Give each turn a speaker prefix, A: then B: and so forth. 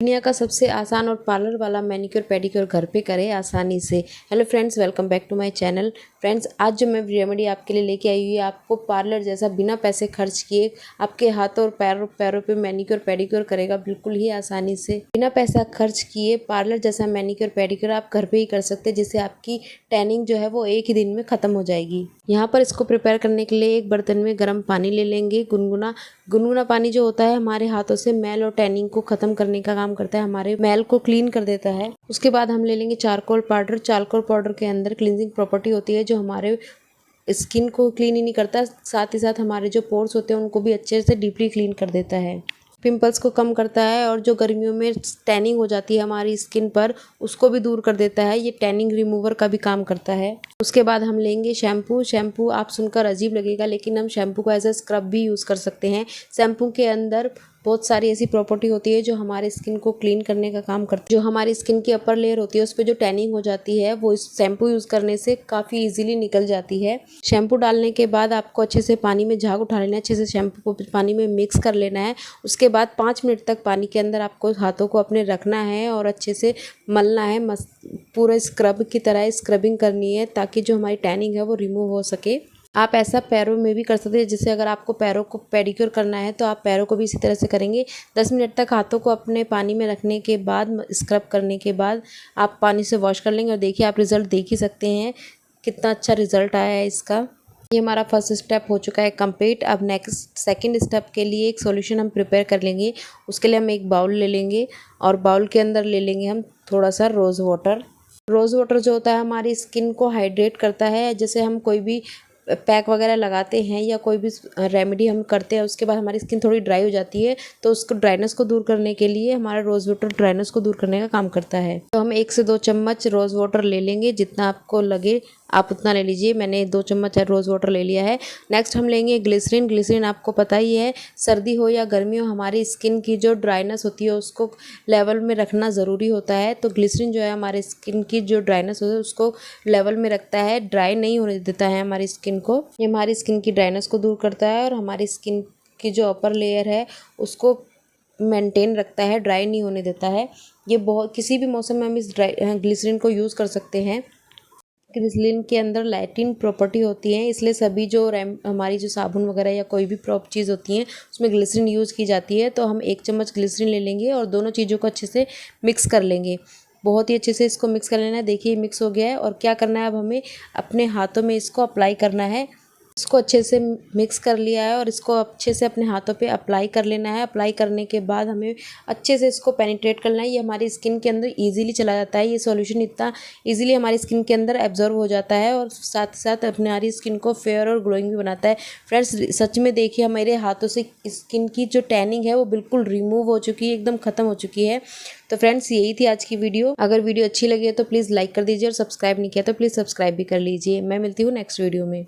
A: दुनिया का सबसे आसान और पार्लर वाला मैनिक्योर पेडिक्योर घर पे करें आसानी से। Hello friends, welcome back to my channel. Friends, आज जो मैं रेमेडी आपके लिए लेके आई हुई है, आपको पार्लर जैसा बिना पैसे खर्च किए आपके हाथों और पैरों पे मैनिक्योर पेडिक्योर करेगा बिल्कुल ही आसानी से। बिना पैसा खर्च किए पार्लर जैसा मैनिक्योर पेडिक्योर आप घर पे ही कर सकते हैं, जिससे आपकी टैनिंग जो है वो एक ही दिन में ख़त्म हो जाएगी। यहाँ पर इसको प्रिपेयर करने के लिए एक बर्तन में गर्म पानी ले लेंगे। गुनगुना पानी जो होता है हमारे हाथों से मैल और टैनिंग को ख़त्म करने का काम करता है, हमारे मैल को क्लीन कर देता है। उसके बाद हम ले लेंगे चारकोल पाउडर। चारकोल पाउडर के अंदर क्लींजिंग प्रॉपर्टी होती है जो हमारे स्किन को क्लीन ही नहीं करता, साथ ही साथ हमारे जो पोर्स होते हैं उनको भी अच्छे से डीपली क्लीन कर देता है। पिंपल्स को कम करता है और जो गर्मियों में टैनिंग हो जाती है हमारी स्किन पर उसको भी दूर कर देता है। ये टैनिंग रिमूवर का भी काम करता है। उसके बाद हम लेंगे शैम्पू। शैम्पू आप सुनकर अजीब लगेगा, लेकिन हम शैम्पू को एज ए स्क्रब भी यूज़ कर सकते हैं। शैम्पू के अंदर बहुत सारी ऐसी प्रॉपर्टी होती है जो हमारे स्किन को क्लीन करने का काम करती है। जो हमारी स्किन की अपर लेयर होती है उस पर जो टैनिंग हो जाती है वो इस शैम्पू यूज़ करने से काफ़ी इजीली निकल जाती है। शैम्पू डालने के बाद आपको अच्छे से पानी में झाग उठा लेना है, अच्छे से शैम्पू को पानी में मिक्स कर लेना है। उसके बाद 5 मिनट तक पानी के अंदर आपको हाथों को अपने रखना है और अच्छे से मलना है। पूरा स्क्रब की तरह स्क्रबिंग करनी है ताकि जो हमारी टैनिंग है वो रिमूव हो सके। आप ऐसा पैरों में भी कर सकते हैं, जैसे अगर आपको पैरों को पेडिक्योर करना है तो आप पैरों को भी इसी तरह से करेंगे। 10 मिनट तक हाथों को अपने पानी में रखने के बाद स्क्रब करने के बाद आप पानी से वॉश कर लेंगे और देखिए आप रिज़ल्ट देख ही सकते हैं कितना अच्छा रिज़ल्ट आया है इसका। ये हमारा फर्स्ट स्टेप हो चुका है कंप्लीट। अब नेक्स्ट सेकंड स्टेप के लिए एक सॉल्यूशन हम प्रिपेयर कर लेंगे। उसके लिए हम एक बाउल ले लेंगे और बाउल के अंदर ले लेंगे हम थोड़ा सा रोज़ वाटर। रोज़ वाटर जो होता है हमारी स्किन को हाइड्रेट करता है। जैसे हम कोई भी पैक वगैरह लगाते हैं या कोई भी रेमेडी हम करते हैं उसके बाद हमारी स्किन थोड़ी ड्राई हो जाती है, तो उसको ड्राइनेस को दूर करने के लिए हमारा रोज़ वाटर ड्राइनेस को दूर करने का काम करता है। तो हम 1 से 2 चम्मच रोज़ वाटर ले लेंगे, जितना आपको लगे आप उतना ले लीजिए। मैंने 2 चम्मच रोज़ वाटर ले लिया है। नेक्स्ट हम लेंगे ग्लिसरीन। ग्लिसरीन आपको पता ही है, सर्दी हो या गर्मी हो हमारी स्किन की जो ड्राइनेस होती है उसको लेवल में रखना ज़रूरी होता है। तो ग्लिसरीन जो है हमारे स्किन की जो ड्राइनेस होती है उसको लेवल में रखता है, ड्राई नहीं होने देता है हमारी स्किन को। ये हमारी स्किन की ड्राइनेस को दूर करता है और हमारी स्किन की जो अपर लेयर है उसको मेंटेन रखता है, ड्राई नहीं होने देता है। ये बहुत किसी भी मौसम में हम इस ग्लिसरीन को यूज़ कर सकते हैं। ग्लिसरीन के अंदर लैटिन प्रॉपर्टी होती है, इसलिए सभी जो हमारी जो साबुन वगैरह या कोई भी प्रॉप चीज़ होती है उसमें ग्लिसरीन यूज़ की जाती है। तो हम 1 चम्मच ग्लिसरीन ले लेंगे और दोनों चीज़ों को अच्छे से मिक्स कर लेंगे। बहुत ही अच्छे से इसको मिक्स कर लेना है। देखिए मिक्स हो गया है और क्या करना है, अब हमें अपने हाथों में इसको अप्लाई करना है। इसको अच्छे से मिक्स कर लिया है और इसको अच्छे से अपने हाथों पे अप्लाई कर लेना है। अप्लाई करने के बाद हमें अच्छे से इसको पेनिट्रेट करना है। ये हमारी स्किन के अंदर इजीली चला जाता है। ये सॉल्यूशन इतना इजीली हमारी स्किन के अंदर एब्जॉर्ब हो जाता है और साथ ही साथ हमारी स्किन को फेयर और ग्लोइंग भी बनाता है। फ्रेंड्स, सच में देखिए हमारे हाथों से स्किन की जो टैनिंग है वो बिल्कुल रिमूव हो चुकी है, एकदम ख़त्म हो चुकी है। तो फ्रेंड्स, यही थी आज की वीडियो। अगर वीडियो अच्छी लगी है तो प्लीज़ लाइक कर दीजिए और सब्सक्राइब नहीं किया तो प्लीज़ सब्सक्राइब भी कर लीजिए। मैं मिलती हूँ नेक्स्ट वीडियो में।